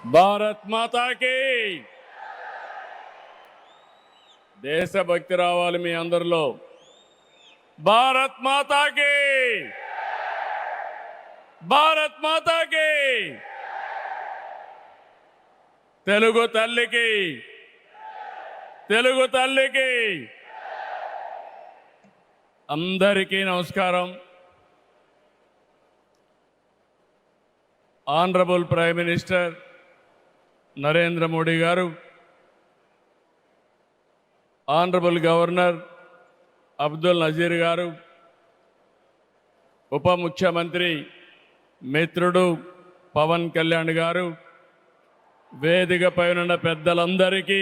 భారత్ మాతాకి దేశభక్తి రావాలి మీ అందరిలో. భారత్ మాతాకి, భారత్ మాతాకి, తెలుగు తల్లికి, తెలుగు తల్లికి అందరికీ నమస్కారం. Honourable prime minister Narendra Modi గారు, ఆనరబుల్ గవర్నర్ అబ్దుల్ నజీర్ గారు, ఉప ముఖ్యమంత్రి మిత్రుడు పవన్ కళ్యాణ్ గారు, వేదికపై ఉన్న పెద్దలందరికీ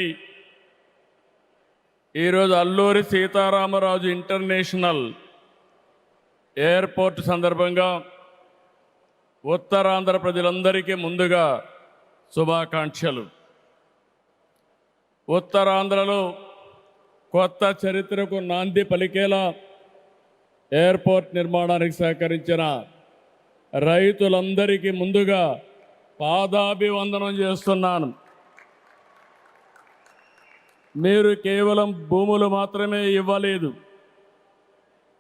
ఈరోజు అల్లూరి సీతారామరాజు ఇంటర్నేషనల్ ఎయిర్పోర్ట్ సందర్భంగా ఉత్తరాంధ్ర ప్రజలందరికీ ముందుగా శుభాకాంక్షలు. ఉత్తరాంధ్రలో కొత్త చరిత్రకు నాంది పలికేలా ఎయిర్పోర్ట్ నిర్మాణానికి సహకరించిన రైతులందరికీ ముందుగా పాదాభివందనం చేస్తున్నాను. మీరు కేవలం భూములు మాత్రమే ఇవ్వలేదు,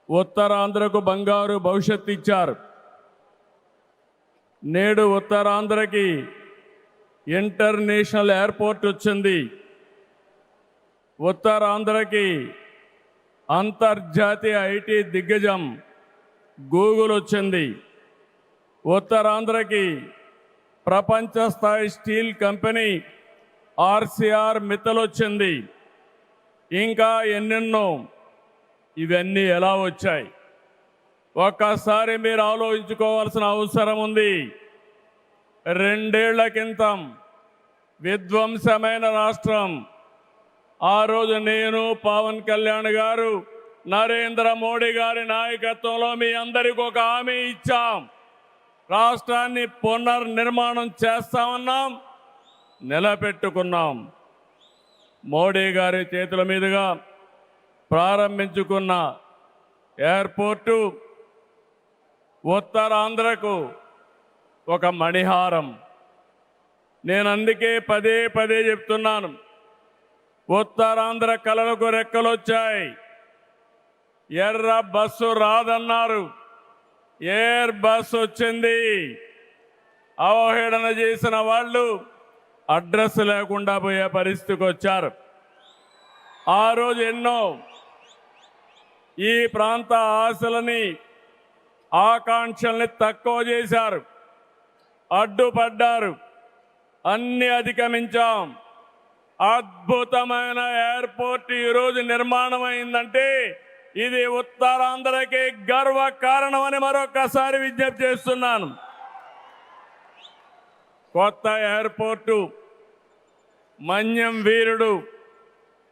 ఉత్తరాంధ్రకు బంగారు భవిష్యత్తు ఇచ్చారు. నేడు ఉత్తరాంధ్రకి ఇంటర్నేషనల్ ఎయిర్పోర్ట్ వచ్చింది. ఉత్తరాంధ్రకి అంతర్జాతీయ ఐటీ దిగ్గజం గూగుల్ వచ్చింది. ఉత్తరాంధ్రకి ప్రపంచ స్థాయి స్టీల్ కంపెనీ ఆర్సీఆర్ మిత్తల్ వచ్చింది. ఇంకా ఎన్నెన్నో. ఇవన్నీ ఎలా వచ్చాయి? ఒక్కసారి మీరు ఆలోచించుకోవాల్సిన అవసరం ఉంది. 2 ఏళ్ల క్రితం విధ్వంసమైన రాష్ట్రం. ఆ రోజు నేను, పవన్ కళ్యాణ్ గారు, నరేంద్ర మోడీ గారి నాయకత్వంలో మీ అందరికీ ఒక హామీ ఇచ్చాం. రాష్ట్రాన్ని పునర్నిర్మాణం చేస్తామన్నాం, నిలబెట్టుకున్నాం. మోడీ గారి చేతుల మీదుగా ప్రారంభించుకున్న ఎయిర్పోర్టు ఉత్తరాంధ్రకు ఒక మణిహారం. నేను అందుకే పదే పదే చెప్తున్నాను, ఉత్తరాంధ్ర కళలకు రెక్కలొచ్చాయి. ఎర్ర బస్సు రాదన్నారు, ఎయిర్ బస్సు వచ్చింది. అవహేళన చేసిన వాళ్ళు అడ్రస్ లేకుండా పోయే పరిస్థితికి వచ్చారు. ఆ రోజు ఎన్నో ఈ ప్రాంత ఆశలని, ఆకాంక్షల్ని తక్కువ చేశారు, అడ్డుపడ్డారు. అన్ని అధిగమించాం. అద్భుతమైన ఎయిర్పోర్ట్ ఈరోజు నిర్మాణం అయిందంటే ఇది ఉత్తరాంధ్రకి గర్వ కారణమని మరొకసారి విజ్ఞప్తి చేస్తున్నాను. కొత్త ఎయిర్పోర్టు మన్యం వీరుడు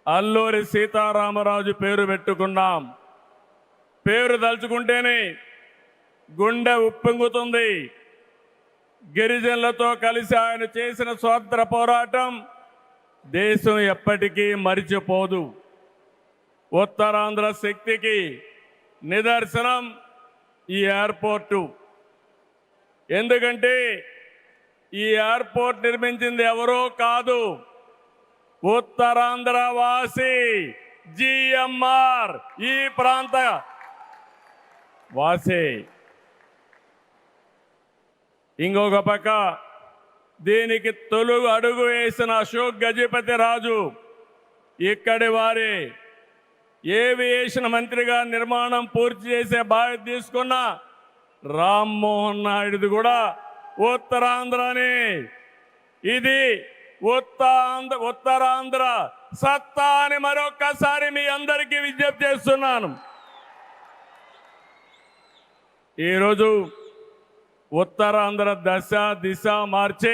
అల్లూరి సీతారామరాజు పేరు పెట్టుకున్నాం. పేరు తలుచుకుంటేనే గుండె ఉప్పొంగుతుంది. గిరిజనులతో కలిసి ఆయన చేసిన స్వాతంత్ర పోరాటం దేశం ఎప్పటికీ మరిచిపోదు. ఉత్తరాంధ్ర శక్తికి నిదర్శనం ఈ ఎయిర్పోర్టు. ఎందుకంటే ఈ ఎయిర్పోర్ట్ నిర్మించింది ఎవరో కాదు, ఉత్తరాంధ్ర వాసి జిఎంఆర్, ఈ ప్రాంత వాసి. ఇంకొక పక్క దీనికి తొలుగు అడుగు వేసిన అశోక్ గజపతి రాజు ఇక్కడి వారే. ఏవియేషన్ మంత్రిగా నిర్మాణం పూర్తి చేసే బాధ్యత తీసుకున్న రామ్మోహన్ నాయుడుది కూడా ఉత్తరాంధ్రనే. ఇది ఉత్తరాంధ్ర సత్తా అని మరొక్కసారి మీ అందరికీ విజ్ఞప్తి చేస్తున్నాను. ఈరోజు ఉత్తరాంధ్ర దశ దిశ మార్చి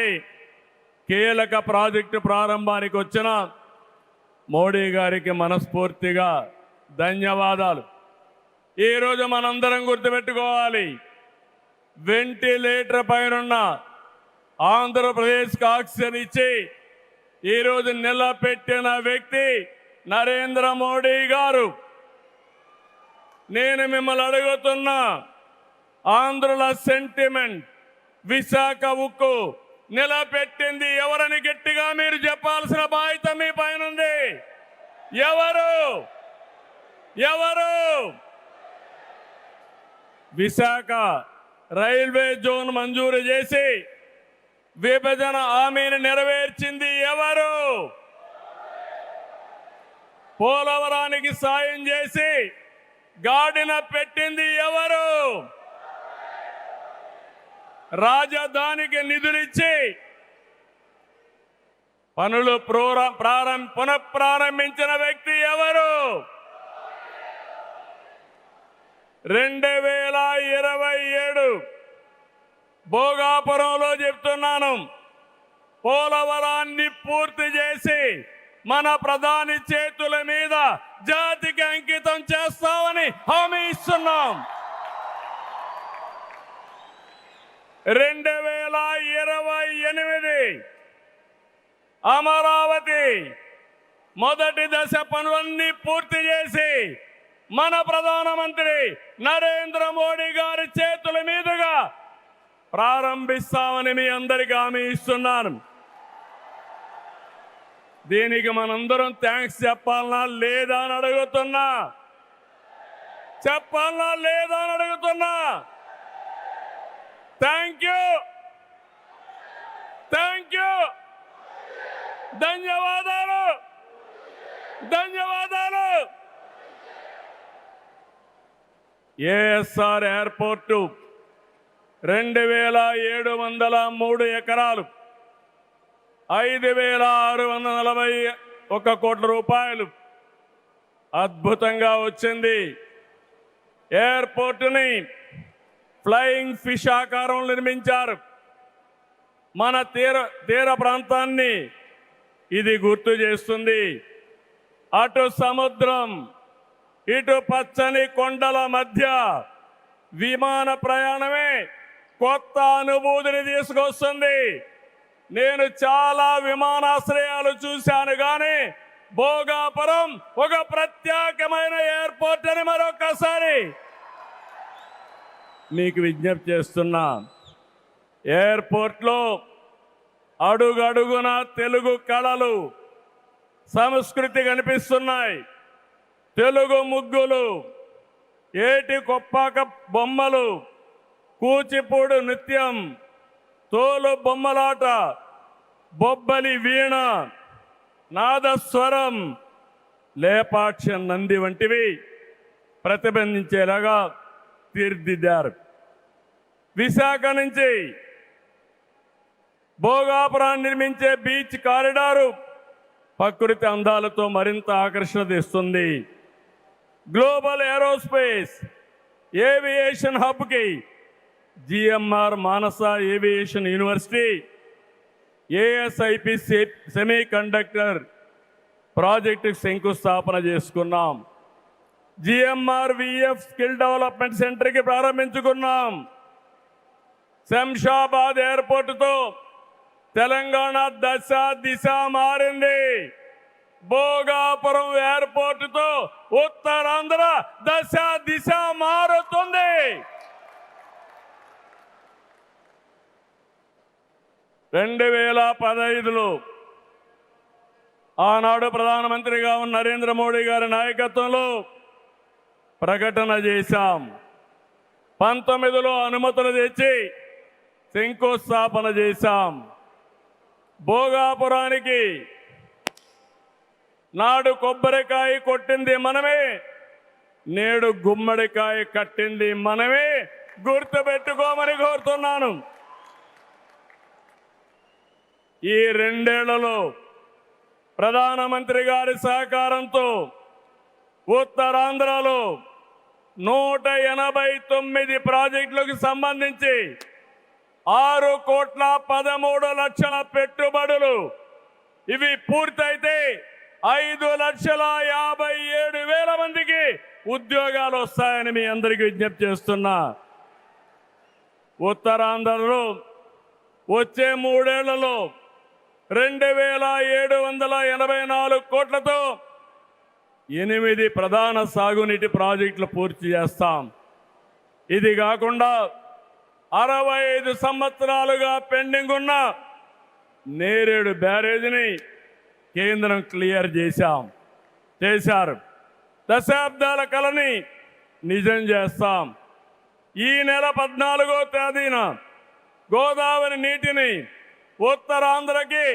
కీలక ప్రాజెక్టు ప్రారంభానికి వచ్చిన మోడీ గారికి మనస్ఫూర్తిగా ధన్యవాదాలు. ఈరోజు మనందరం గుర్తుపెట్టుకోవాలి, వెంటిలేటర్ పైనున్న ఆంధ్రప్రదేశ్కి ఆక్సిజన్ ఇచ్చి ఈరోజు నిలబెట్టిన వ్యక్తి నరేంద్ర మోడీ గారు. నేను మిమ్మల్ని అడుగుతున్నా, ఆంధ్రుల సెంటిమెంట్ విశాఖ ఉక్కు నిలబెట్టింది ఎవరు? ఎవరు ఎవరు విశాఖ రైల్వే జోన్ మంజూరు చేసి విభజన హామీని నెరవేర్చింది ఎవరు? పోలవరానికి సాయం చేసి గాడిన పెట్టింది ఎవరు? రాజధానికి నిధులిచ్చి పనులు పునఃప్రారంభించిన వ్యక్తి ఎవరు? 2027 భోగాపురంలో చెప్తున్నాను, పోలవరాన్ని పూర్తి చేసి మన ప్రధాని చేతుల మీద జాతికి అంకితం చేస్తామని హామీ ఇస్తున్నాం. 2028 అమరావతి మొదటి దశ పనులన్నీ పూర్తి చేసి మన ప్రధానమంత్రి నరేంద్ర మోడీ గారి చేతుల మీదుగా ప్రారంభిస్తామని మీ అందరికీ హామీ ఇస్తున్నాను. దీనికి మనందరం థ్యాంక్స్ చెప్పాలనా లేదా అని అడుగుతున్నా. చెప్పాలనా లేదా అని అడుగుతున్నా. థ్యాంక్ యూ, థ్యాంక్ యూ, ధన్యవాదాలు, ధన్యవాదాలు. ఏఎస్ఆర్ ఎయిర్పోర్టు 2703 ఎకరాలు, 5641 కోట్ల రూపాయలు అద్భుతంగా వచ్చింది. ఎయిర్పోర్టుని ఫ్లయింగ్ ఫిష్ ఆకారం నిర్మించారు. మన తీర ప్రాంతాన్ని ఇది గుర్తు చేస్తుంది. అటు సముద్రం, ఇటు పచ్చని కొండల మధ్య విమాన ప్రయాణమే కొత్త అనుభూతిని తీసుకొస్తుంది. నేను చాలా విమానాశ్రయాలు చూశాను, కానీ భోగాపురం ఒక ప్రత్యేకమైన ఎయిర్పోర్ట్ అని మరొకసారి మీకు విజ్ఞప్తి చేస్తున్నా. ఎయిర్పోర్ట్లో అడుగడుగున తెలుగు కళలు, సంస్కృతి కనిపిస్తున్నాయి. తెలుగు ముగ్గులు, ఏటి కొప్పాక బొమ్మలు, కూచిపూడి నృత్యం, తోలు బొమ్మలాట, బొబ్బలి వీణ, నాదస్వరం, లేపాక్ష నంది వంటివి ప్రతిబింబించేలాగా తీర్చిదిద్దారు. విశాఖ నుంచి భోగాపురాన్ని నిర్మించే బీచ్ కారిడారు ప్రకృతి అందాలతో మరింత ఆకర్షణ తెస్తుంది. గ్లోబల్ ఏరోస్పేస్ ఏవియేషన్ హబ్కి GMR Manasa aviation university, ASIP semiconductor ప్రాజెక్టుకు శంకుస్థాపన చేసుకున్నాం. జిఎంఆర్ విఎఫ్ స్కిల్ డెవలప్మెంట్ సెంటర్కి ప్రారంభించుకున్నాం. శంషాబాద్ ఎయిర్పోర్టుతో తెలంగాణ దశ దిశ మారింది. భోగాపురం ఎయిర్పోర్టుతో ఉత్తరాంధ్ర దశ దిశ మారుతుంది. 2015లో ఆనాడు ప్రధానమంత్రిగా ఉన్న నరేంద్ర మోడీ గారి నాయకత్వంలో ప్రకటన చేశాం. 19లో అనుమతులు తెచ్చి శంకుస్థాపన చేశాం. భోగాపురానికి నాడు కొబ్బరికాయ కొట్టింది మనమే, నేడు గుమ్మడికాయ కట్టింది మనమే. గుర్తుపెట్టుకోమని కోరుతున్నాను. ఈ 2 ఏళ్లలో ప్రధానమంత్రి గారి సహకారంతో ఉత్తరాంధ్రలో 189 ప్రాజెక్టులకు సంబంధించి 6,13,00,000 పెట్టుబడులు. ఇవి పూర్తయితే 5,57,000 మందికి ఉద్యోగాలు వస్తాయని మీ అందరికీ విజ్ఞప్తి చేస్తున్నా. ఉత్తరాంధ్రలో వచ్చే 3 ఏళ్లలో 2,784 కోట్లతో 8 ప్రధాన సాగునీటి ప్రాజెక్టులు పూర్తి చేస్తాం. ఇది కాకుండా 65 సంవత్సరాలుగా పెండింగ్ ఉన్న నేరేడు బ్యారేజీని కేంద్రం క్లియర్ చేశాం. చేశారు. దశాబ్దాల కలని నిజం చేస్తాం. ఈ నెల 14వ తేదీన గోదావరి నీటిని ఉత్తరాంధ్రకి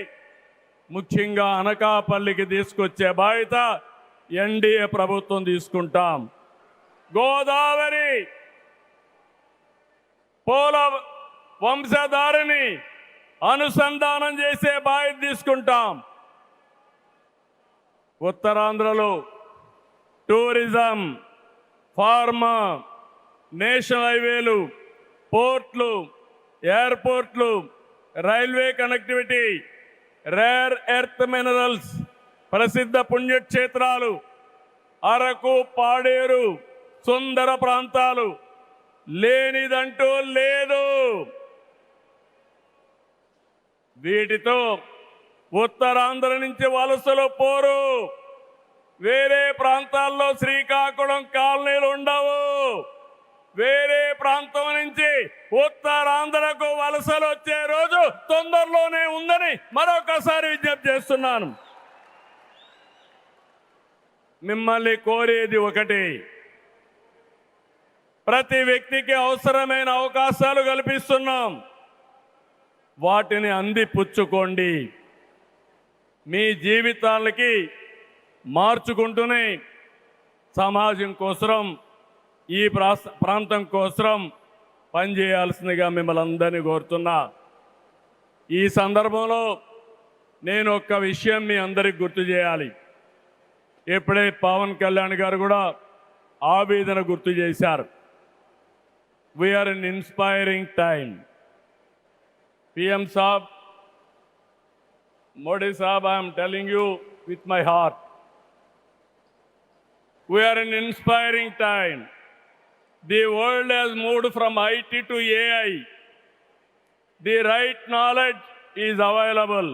ముఖ్యంగా అనకాపల్లికి తీసుకొచ్చే బాధ్యత ఎన్డీఏ ప్రభుత్వం తీసుకుంటాం. గోదావరి పోల వంశధారిని అనుసంధానం చేసే బాధ్యత తీసుకుంటాం. ఉత్తరాంధ్రలో టూరిజం, ఫార్మా, నేషనల్ హైవేలు, పోర్ట్లు, ఎయిర్పోర్ట్లు, railway connectivity, rare earth minerals, ప్రసిద్ధ పుణ్యక్షేత్రాలు, అరకు, పాడేరు, సుందర ప్రాంతాలు లేనిదంటూ లేదు. వీటితో ఉత్తరాంధ్ర నుంచి వలసలు పోరు. వేరే ప్రాంతాల్లో శ్రీకాకుళం కాలనీలు ఉండవు. వేరే ప్రాంతం నుంచి ఉత్తరాంధ్రకు వలసలు వచ్చే రోజు తొందరలోనే ఉందని మరొకసారి విజ్ఞప్తి చేస్తున్నాను. మిమ్మల్ని కోరేది ఒకటి, ప్రతి వ్యక్తికి అవసరమైన అవకాశాలు కల్పిస్తున్నాం. వాటిని అందిపుచ్చుకోండి. మీ జీవితాలకి మార్చుకుంటూనే సమాజం కోసం, ఈ ప్రాంతం కోసం పనిచేయాల్సిందిగా మిమ్మల్ని అందరినీ కోరుతున్నా. ఈ సందర్భంలో నేను ఒక్క విషయం మీ అందరికి గుర్తు చేయాలి. ఇప్పుడే పవన్ కళ్యాణ్ గారు కూడా ఆవేదన గుర్తు చేశారు. We are in inspiring time. PM Saab, Modi Saab, I am telling you with my heart. We are in inspiring time. The world has moved from IT to AI. The right knowledge is available.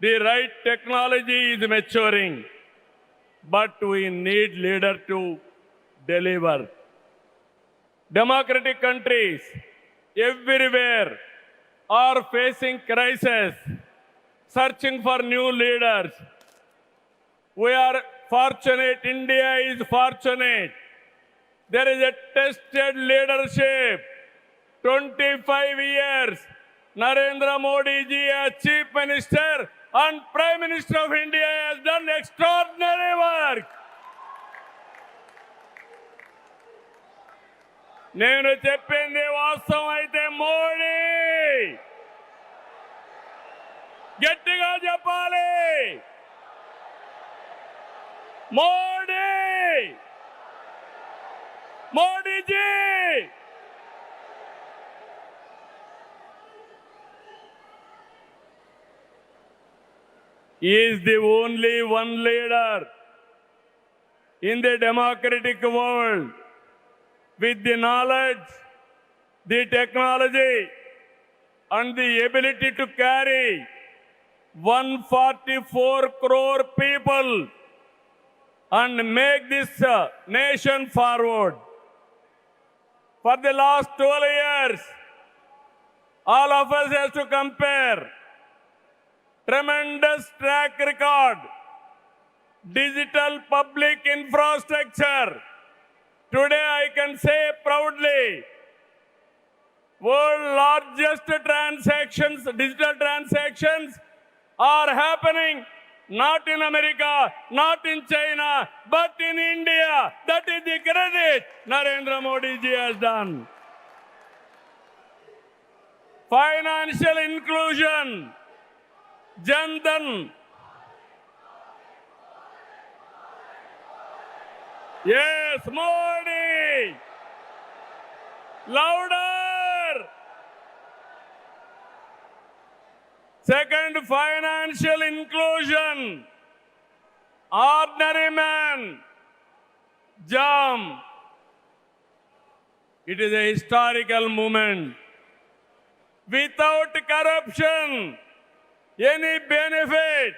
The right technology is maturing. But we need leaders to deliver. Democratic countries everywhere are facing crisis, searching for new leaders. We are fortunate, India is fortunate. There is a tested leadership. 25 years, Narendra Modi ji as Chief Minister and Prime Minister of India has done extraordinary work. నేను చెప్పింది వాస్తవం అయితే మోడీ గట్టిగా చెప్పాలి. Modi, Modiji. He is the only one leader in the democratic world with the knowledge, the technology, and the ability to carry 144 crore people and make this nation forward. For the last 12 years, all of us have to compare. Tremendous track record, digital public infrastructure. Today I can say proudly, world largest transactions, digital transactions are happening not in America, not in China, but in India. That is the credit Narendra Modi ji has done. Financial inclusion, Jan Dhan. Yes, Modi. Louder. Second, financial inclusion. Ordinary man. JAM. It is a historical moment. Without corruption, any benefit,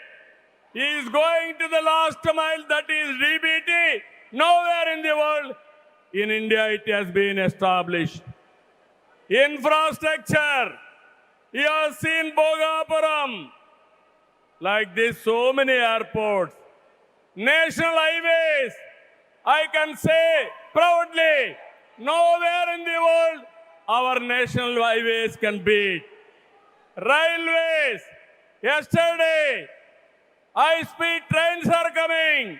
he is going to the last mile, that is DBT. Nowhere in the world, in India it has been established. Infrastructure, you have seen Bhogapuram, like this so many airports. national highways, I can say proudly, nowhere in the world our national highways can beat. Railways, yesterday, high-speed trains are coming.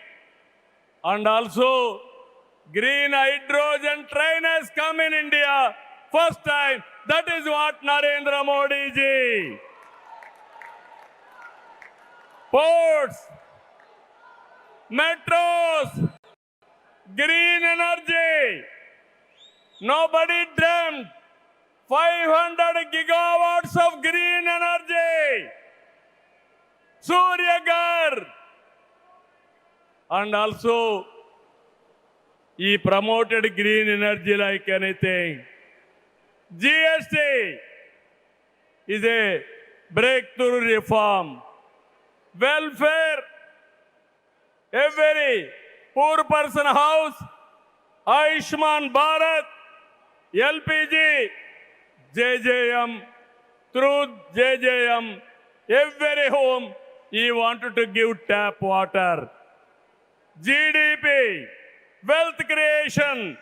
And also, green hydrogen train has come in India. First time, that is what Narendra Modi ji. Ports, metros, green energy. Nobody dreamt 500 gigawatts of green energy. Surya Ghar. And also, he promoted green energy like anything. GST is a breakthrough reform. Welfare, every poor person house, Ayushman Bharat, LPG, JJM, through JJM, every home he wanted to give tap water. GDP, wealth creation,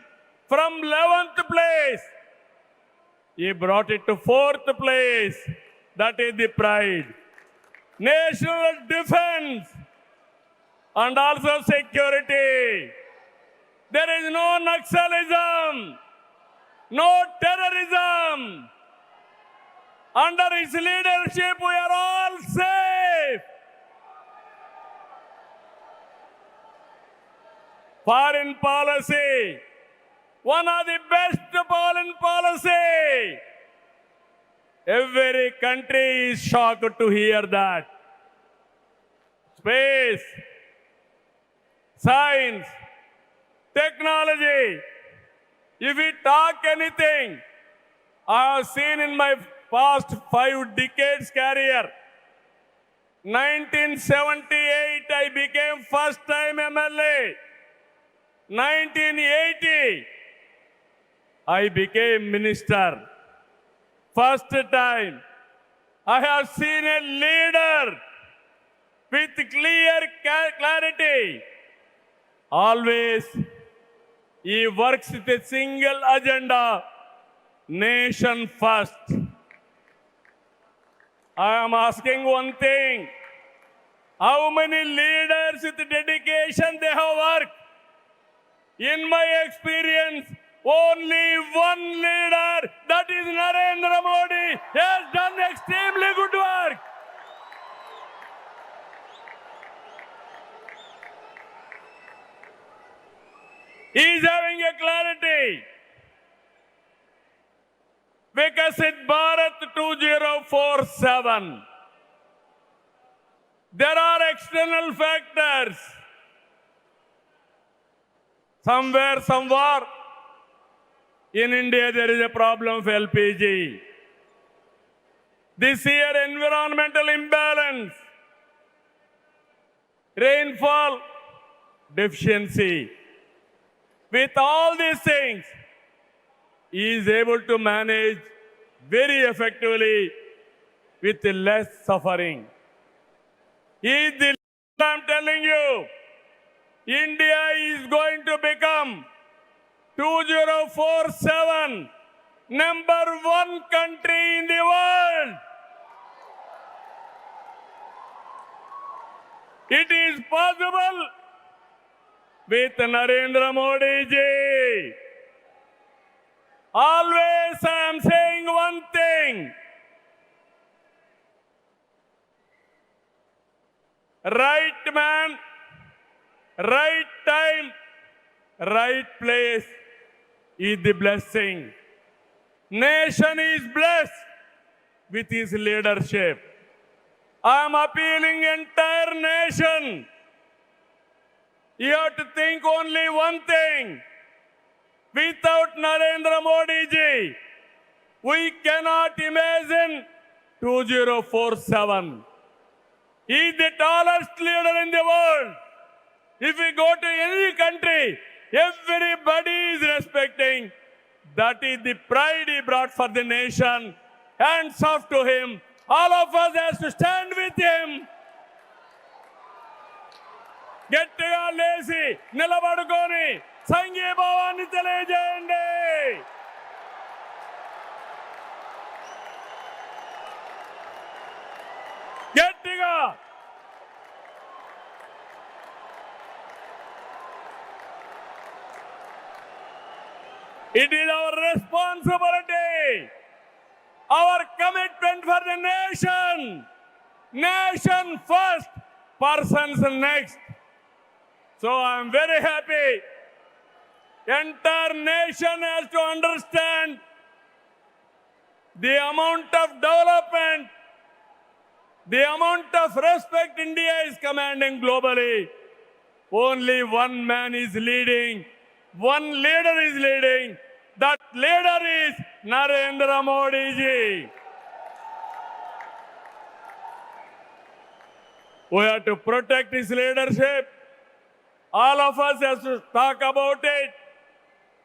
from 11th place, he brought it to 4th place. That is the pride. National defense and also security. There is no Naxalism, no terrorism. Under his leadership, we are all safe. Foreign policy, one of the best foreign policy. Every country is shocked to hear that. Space, science, technology. If we talk anything, I have seen in my past 5 decades career, 1978 I became first time MLA. 1980 I became minister. First time I have seen a leader with clear clarity. Always he works with a single agenda, nation first. I am asking one thing, how many leaders with dedication they have worked? In my experience, only one leader, that is Narendra Modi, has done extremely good work. He is having a clarity. Vikasit Bharat 2047. There are external factors. Somewhere, in India, there is a problem of LPG. This year, environmental imbalance, rainfall deficiency. With all these things, he is able to manage very effectively with less suffering. He is the leader, I'm telling you. India is going to become 2047 #1 country in the world. It is possible with Narendra Modi ji. Always I am saying one thing. Right man, right time, right place is the blessing. Nation is blessed with his leadership. I am appealing entire nation. You have to think only one thing. Without Narendra Modi ji, we cannot imagine 2047. He is the tallest leader in the world. If we go to any country, everybody is respecting. That is the pride he brought for the nation. Hands off to him. All of us has to stand with him. గట్టిగా లేచి నిలబడుకొని సంఘీభావాన్ని తెలియజేయండి. గట్టిగా it is our responsibility, our commitment for the nation. Nation first, persons next. So I am very happy. Entire nation has to understand the amount of development, the amount of respect India is commanding globally. Only one man is leading, one leader is leading. That leader is Narendra Modi ji. We have to protect his leadership. All of us have to talk about it.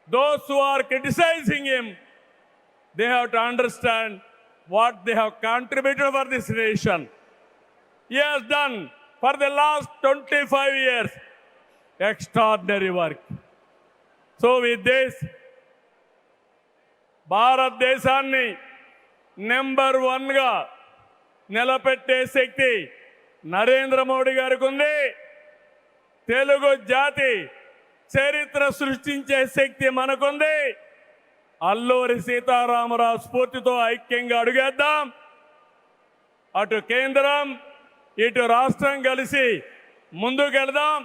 Those who are criticizing him, they have to understand what they have contributed for this nation. He has done for the last 25 years extraordinary work. So with this, భారతదేశాన్ని number 1గా నిలబెట్టే శక్తి నరేంద్ర మోడీ గారికి ఉంది. తెలుగు జాతి చరిత్ర సృష్టించే శక్తి మనకుంది. అల్లూరి సీతారామరాజు స్ఫూర్తితో ఐక్యంగా అడుగేద్దాం. అటు కేంద్రం ఇటు రాష్ట్రం కలిసి ముందుకెళ్దాం.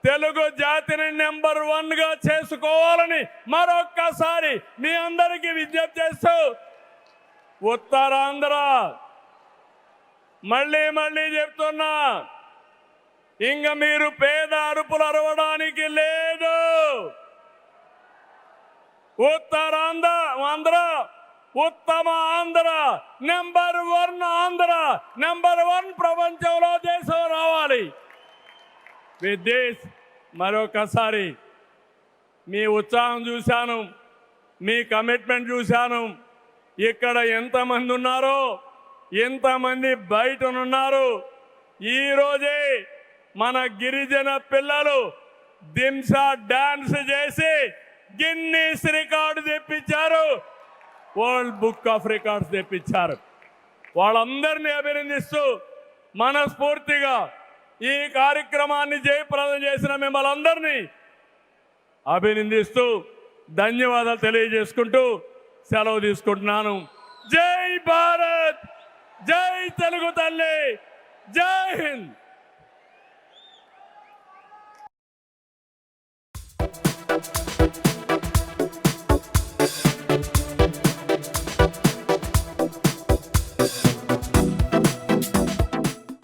తెలుగు జాతిని నెంబర్ 1గా చేసుకోవాలని మరొక్కసారి మీ అందరికీ విజ్ఞప్తి చేస్తూ, ఉత్తరాంధ్ర మళ్ళీ చెప్తున్నా, ఇంక మీరు పేద అరుపులు అరవడానికి లేదు. ఉత్తరాంధ్ర ఉత్తమ ఆంధ్ర, నెంబర్ 1 ఆంధ్ర, నెంబర్ 1 ప్రపంచంలో దేశం రావాలి. విత్ దిస్ మరొకసారి మీ ఉత్సాహం చూశాను, మీ కమిట్మెంట్ చూశాను. ఇక్కడ ఎంతమంది ఉన్నారో, ఎంతమంది బయటనున్నారు. ఈరోజే మన గిరిజన పిల్లలు దింసా డాన్స్ చేసి గిన్నీస్ రికార్డు తెప్పించారు, వరల్డ్ బుక్ ఆఫ్ రికార్డ్స్ తెప్పించారు. వాళ్ళందరినీ అభినందిస్తూ మనస్ఫూర్తిగా ఈ కార్యక్రమాన్ని జయప్రదం చేసిన మిమ్మల్ని అందరినీ అభినందిస్తూ ధన్యవాదాలు తెలియజేసుకుంటూ సెలవు తీసుకుంటున్నాను. జై భారత్, జై తెలుగు తల్లి, జై హింద్.